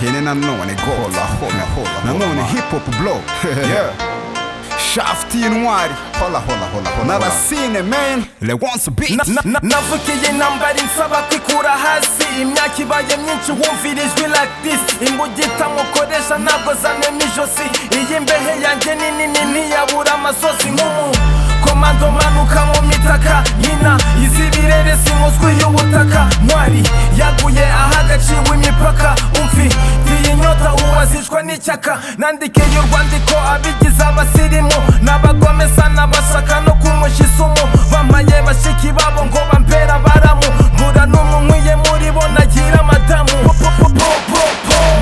ihene nanone gola nanone hip hop blow yeah SHAFTY INTWALI n'RACINE man Leonce Beatz navukiye intambara insaba kwikura hasi imyaka ibaye myinshi wumvira ijwi like this imbugita mukoresha ntabwo zanema ijosi iyi mbehe yanjye nini ntiyabura amasosi komando manuka mu mitaka nyina izibirere sinkozwe y'ubutaka ntwari yaguye ahagaciwe imipaka umfi tiyinyota uwazishwa n'icyaka nandikeye urwandiko abigize abasirimu n'abagomesa n'abashaka no kumusha isumu bamaye bashiki babo ngo bampera baramu mbura n'umwe nkwiye muri bo nagira madamu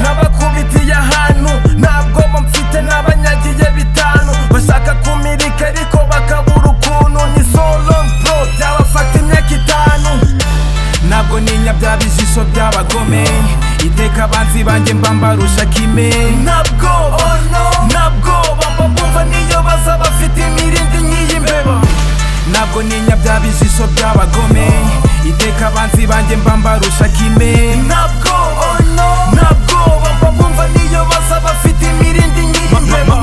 n'abakubitiye ahantu ntabwo mfite n'abanyagiye bitanu bashaka kumirika ariko bakabura ukuntu ni so long bro byabafata imyaka 5 ntabwo ninya byabijisho by'abagome iteka abanzi banjye mbambarusha kime ntabwo bumva niyo baza bafite imirindi nk'iyi mbeba ntabwo ninya byabijisho by'abagome iteka abanzi banjye mbambarusha kime ntabwo bumva niyo baza bafite imirindi nk'iyi mbeba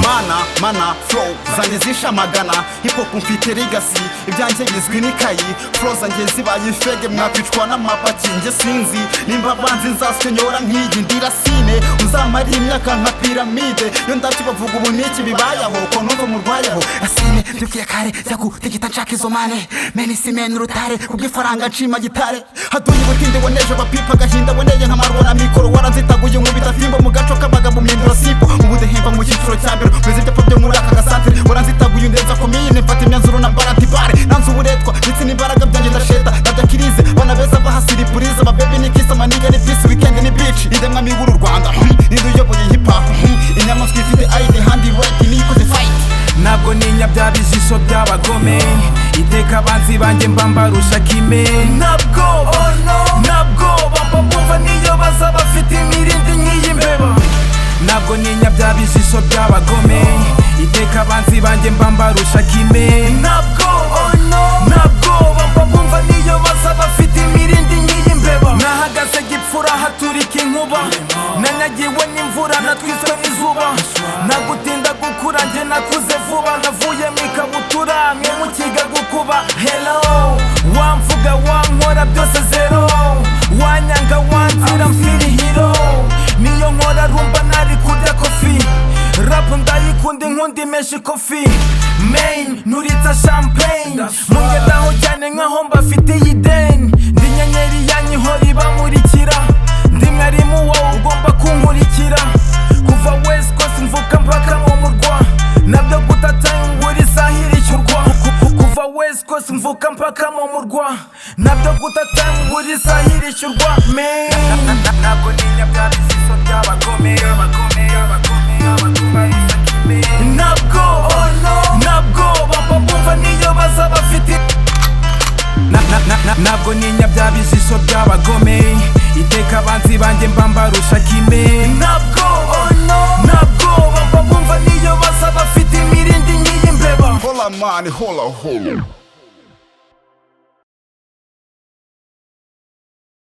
mana flow zanjye zishamagana hip hop mfite legacy ibyanjye bizwi n'ikayi flow zanjye zibaye ifege mwakwicwa n'amapaki njye sinzi nimba banzi nzaskenyora nk'iyi ndi RACINE uzamara imyaka nka piramide yo ndacyo bavuga ubu n'iki bibayaho ko numva murwayeho RACINE dukiye kare zagutegeta nshaka izo mane meni simeni rutare kubw'ifaranga nshima gitare haduye ubutinde woneje bapipa gahinda woneye nkamarwa na mikoro waranzitaguye nkubita fimbo mu gaco k'amagambo myendura sipo ubudehemba mu cyiciro cya mbere meze byo muri aka gasantere waranzitaguye ndeza komine mfata imyanzuro na barantibare nanze uburetwa ndetse n'imbaraga byanjye ndasheta ndajya kirize bana beza bahasiri purize babebi n'ikisa maniga ni peace weekend ni beach indemwa miburu Rwanda ninde uyoboye hip hop inyamaswa ifite ide handi work nikoze fight ntabwo ninya byabijisho by'abagome iteka abanzi banjye mbambarusha kime ntabwo bumva niyo baza bafite imirindi nk'iyi mbeba ntabwo ninya byabijisho by'abagome iteka abanzi banjye mbambarusha kime ntabwo bumva niyo baza bafite imirindi nk'iyi mbeba nahagaze gipfura haturika inkuba nanyagiwe n'imvura natwiswe n'izuba nagutinda gukura njye nakuze vuba navuye mu ikabutura mwe mukiga gukuba hello wamvuga wankora byose zero wanyanga wanzira mfiri hero niyo nkora rumba nari kurya kofi rap ndayikunda inkundi menshi kofi main nuritsa champagne mungedaho cyane nkaho mbafitiye ideni ndi nyenyeri yanyihora ibamurikira ndi mwarimu wowe ugomba kunkurikira kuva west coast mvuka mpaka mu murwa nabyo gutatangura isaha irishyurwa kuva west coast mvuka mpaka mu murwa nabyo gutatangura isaha irishyurwa main